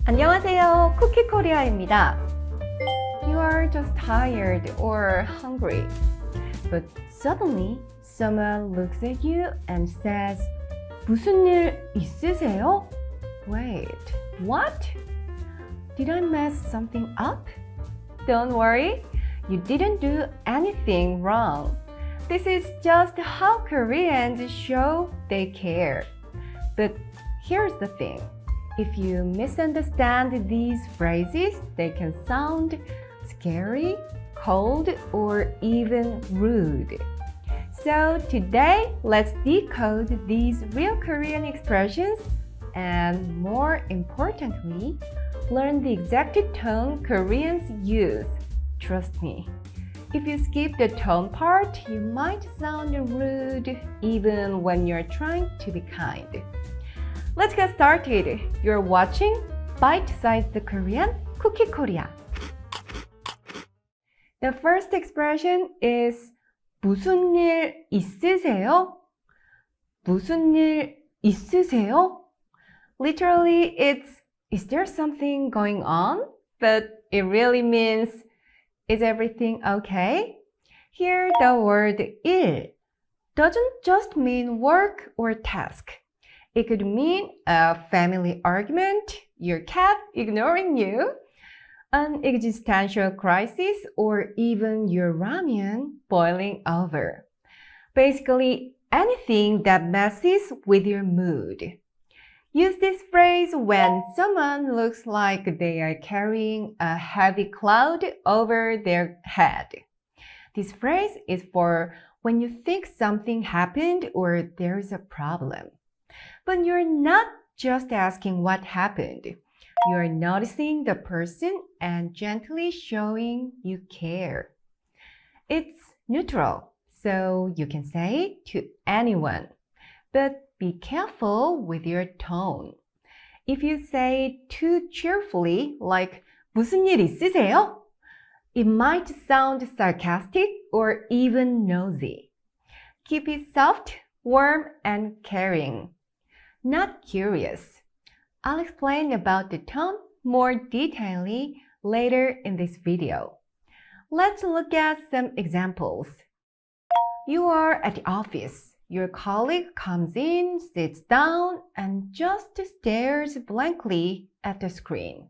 안녕하세요, 코키코리아입니다. You are just tired or hungry, but suddenly someone looks at you and says, 무슨 일 있으세요? Wait, what? Did I mess something up? Don't worry, you didn't do anything wrong. This is just how Koreans show they care. But here's the thing. If you misunderstand these phrases, they can sound scary, cold, or even rude. So today, let's decode these real Korean expressions and, more importantly, learn the exact tone Koreans use. Trust me. If you skip the tone part, you might sound rude even when you're trying to be kind. Let's get started. You're watching Bite-Sized Korean, Cookie Korea. The first expression is 무슨 일 있으세요? 무슨 일 있으세요? Literally, it's is there something going on? But it really means is everything okay? Here, the word 일 doesn't just mean work or task. It could mean a family argument, your cat ignoring you, an existential crisis, or even your ramen boiling over. Basically, anything that messes with your mood. Use this phrase when someone looks like they are carrying a heavy cloud over their head. This phrase is for when you think something happened or there's a problem. But you're not just asking what happened. You're noticing the person and gently showing you care. It's neutral, so you can say to anyone. But be careful with your tone. If you say too cheerfully, like 무슨 일 있으세요? It might sound sarcastic or even nosy. Keep it soft, warm, and caring. Not curious. I'll explain about the tone more detailedly later in this video. Let's look at some examples. You are at the office. Your colleague comes in, sits down, and just stares blankly at the screen.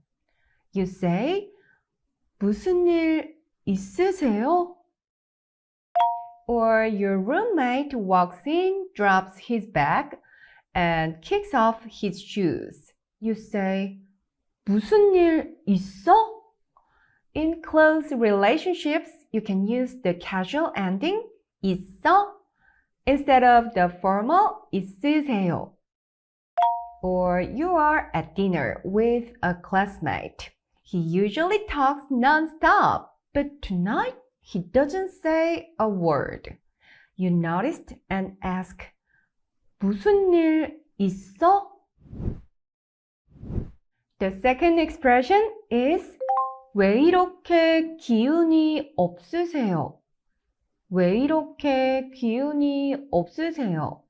You say, 무슨 일 있으세요? Or your roommate walks in, drops his bag, and kicks off his shoes. You say, 무슨 일 있어? In close relationships, you can use the casual ending 있어 instead of the formal 있으세요. Or you are at dinner with a classmate. He usually talks non-stop, but tonight he doesn't say a word. You noticed and ask, 무슨 일 있어? The second expression is 왜 이렇게 기운이 없으세요? 왜 이렇게 기운이 없으세요?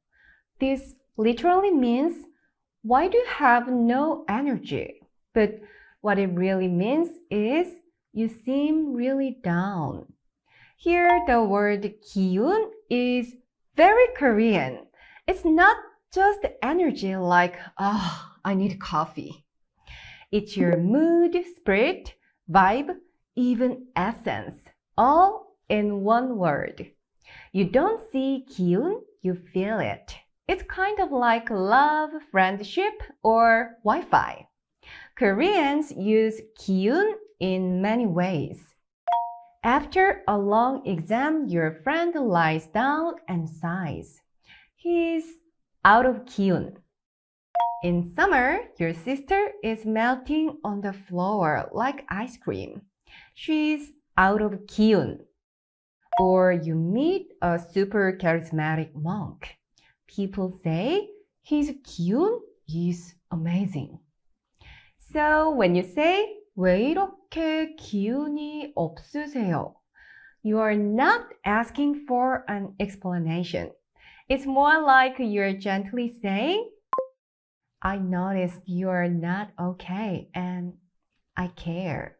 This literally means why do you have no energy? But what it really means is you seem really down. Here the word 기운 is very Korean. It's not just energy like, I need coffee. It's your mood, spirit, vibe, even essence, all in one word. You don't see 기운, you feel it. It's kind of like love, friendship, or Wi-Fi. Koreans use 기운 in many ways. After a long exam, your friend lies down and sighs. He's out of 기운. In summer, your sister is melting on the floor like ice cream. She's out of 기운. Or you meet a super charismatic monk. People say his 기운 is amazing. So when you say 왜 이렇게 기운이 없으세요? You are not asking for an explanation. It's more like you're gently saying, I noticed you're not okay and I care.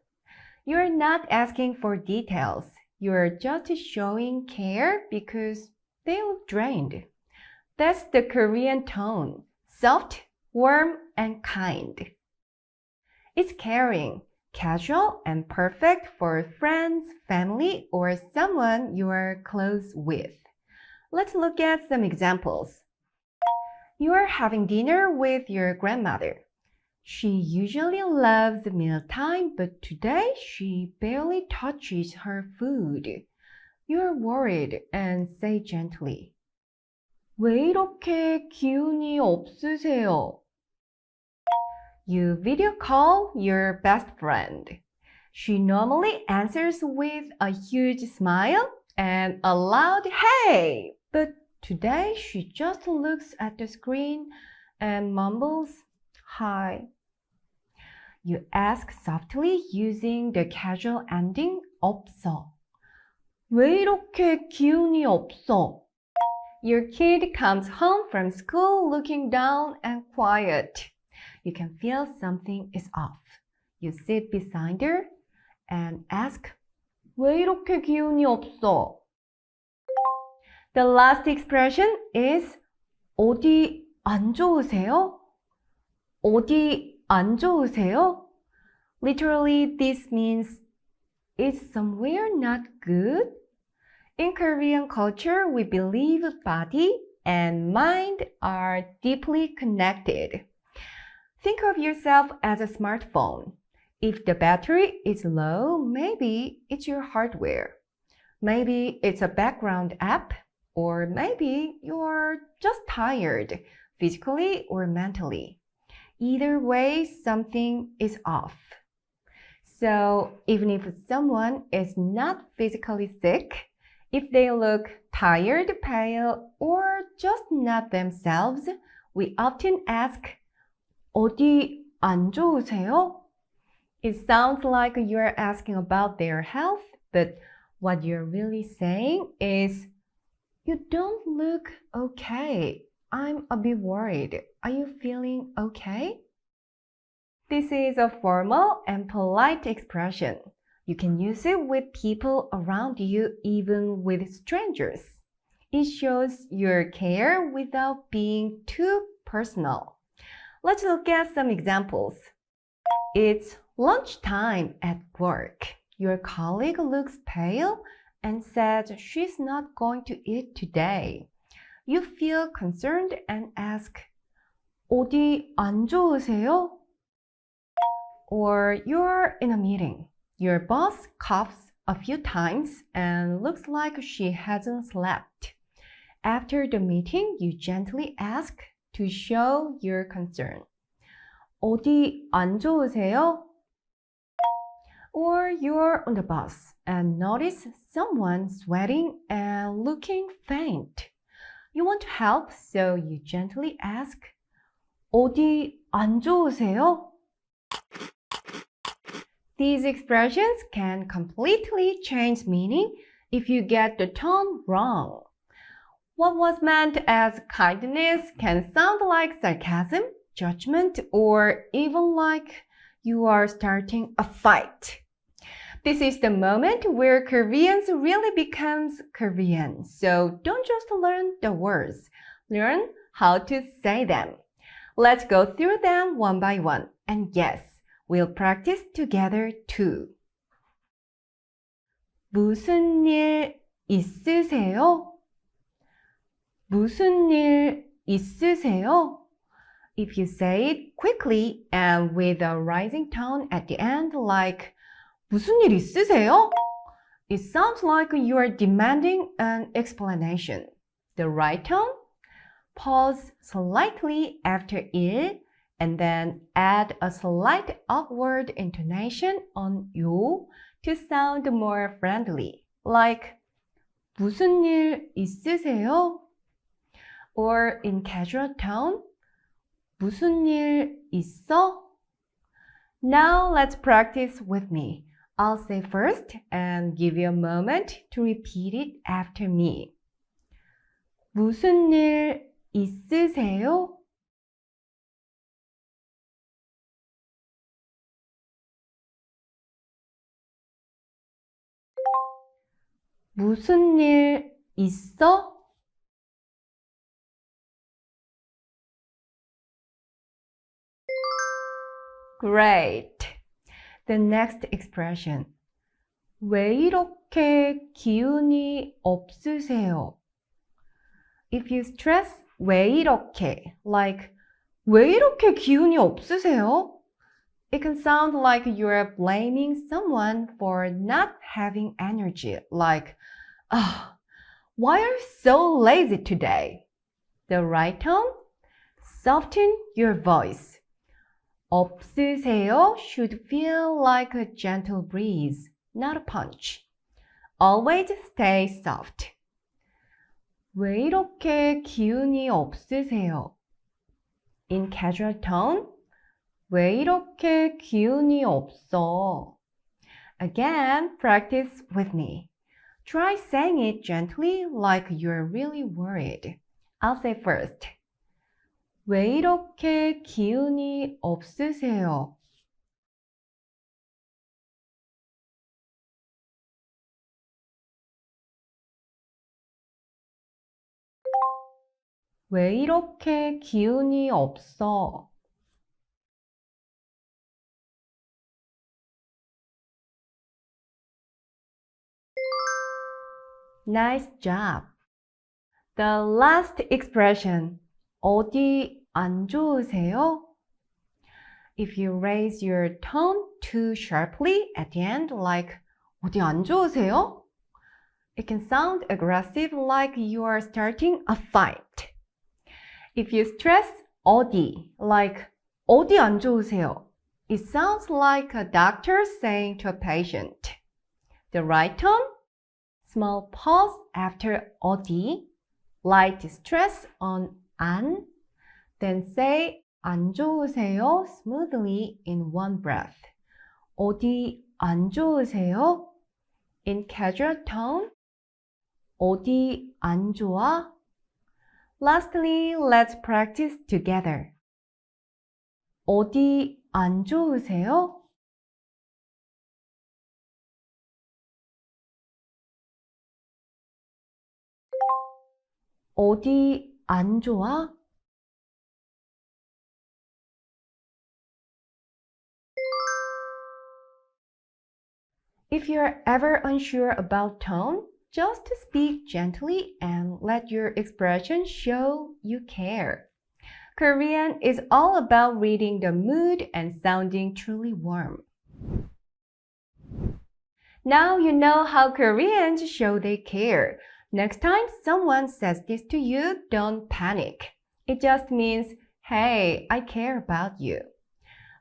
You're not asking for details. You're just showing care because they look drained. That's the Korean tone. Soft, warm, and kind. It's caring, casual, and perfect for friends, family, or someone you are close with. Let's look at some examples. You are having dinner with your grandmother. She usually loves mealtime, but today she barely touches her food. You're worried and say gently, 왜 이렇게 기운이 없으세요? You video call your best friend. She normally answers with a huge smile and a loud hey, but today she just looks at the screen and mumbles, hi. You ask softly using the casual ending 없어. 왜 이렇게 기운이 없어? Your kid comes home from school looking down and quiet. You can feel something is off. You sit beside her and ask, 왜 이렇게 기운이 없어? The last expression is 어디 안 좋으세요? 어디 안 좋으세요? Literally, this means is somewhere not good? In Korean culture, we believe body and mind are deeply connected. Think of yourself as a smartphone. If the battery is low, maybe it's your hardware. Maybe it's a background app, or maybe you're just tired, physically or mentally. Either way, something is off. So even if someone is not physically sick, if they look tired, pale, or just not themselves, we often ask, 어디 안 좋으세요? It sounds like you're asking about their health, but what you're really saying is, you don't look okay. I'm a bit worried. Are you feeling okay? This is a formal and polite expression. You can use it with people around you, even with strangers. It shows your care without being too personal. Let's look at some examples. It's lunchtime at work. Your colleague looks pale and says she's not going to eat today. You feel concerned and ask, 어디 안 좋으세요? Or you're in a meeting. Your boss coughs a few times and looks like she hasn't slept. After the meeting, you gently ask to show your concern. 어디 안 좋으세요? Or you're on the bus and notice someone sweating and looking faint. You want to help, so you gently ask, 어디 안 좋으세요? These expressions can completely change meaning if you get the tone wrong. What was meant as kindness can sound like sarcasm, judgment, or even like you are starting a fight. This is the moment where Koreans really becomes Korean. So don't just learn the words, learn how to say them. Let's go through them one by one. And yes, we'll practice together too. 무슨 일 있으세요? 무슨 일 있으세요? If you say it quickly and with a rising tone at the end like 무슨 일 있으세요? It sounds like you are demanding an explanation. The right tone? Pause slightly after 일 and then add a slight upward intonation on 요 to sound more friendly, like 무슨 일 있으세요? Or in casual tone, 무슨 일 있어? Now let's practice with me. I'll say first and give you a moment to repeat it after me. 무슨 일 있으세요? 무슨 일 있어? Great. The next expression. 왜 이렇게 기운이 없으세요? If you stress 왜 이렇게, like 왜 이렇게 기운이 없으세요? It can sound like you're blaming someone for not having energy, like, oh, why are you so lazy today? The right tone? Soften your voice. 없으세요 should feel like a gentle breeze, not a punch. Always stay soft. 왜 이렇게 기운이 없으세요? In casual tone, 왜 이렇게 기운이 없어? Again, practice with me. Try saying it gently like you're really worried. I'll say first. 왜 이렇게 기운이 없으세요? 왜 이렇게 기운이 없어? Nice job. The last expression. 어디 안 좋으세요? If you raise your tone too sharply at the end, like 어디 안 좋으세요? It can sound aggressive like you are starting a fight. If you stress 어디, like 어디 안 좋으세요? It sounds like a doctor saying to a patient. The right tone? Small pause after 어디, light stress on 안, then say 안 좋으세요 smoothly in one breath. 어디 안 좋으세요? In casual tone, 어디 안 좋아? Lastly, let's practice together. 어디 안 좋으세요? 어디 안 좋아? If you're ever unsure about tone, just speak gently and let your expression show you care. Korean is all about reading the mood and sounding truly warm. Now you know how Koreans show they care. Next time someone says this to you, don't panic. It just means, hey, I care about you.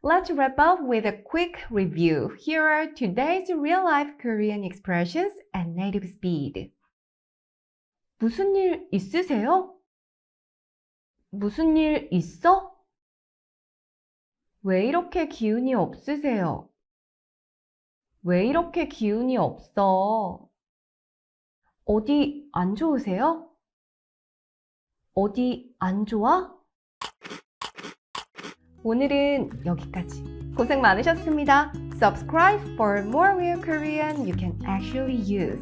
Let's wrap up with a quick review. Here are today's real-life Korean expressions and native speed. 무슨 일 있으세요? 무슨 일 있어? 왜 이렇게 기운이 없으세요? 왜 이렇게 기운이 없어? 어디 안 좋으세요? 어디 안 좋아? 오늘은 여기까지. 고생 많으셨습니다. Subscribe for more real Korean you can actually use.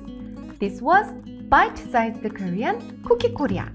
This was Bite-sized Korean, Cookie Korea.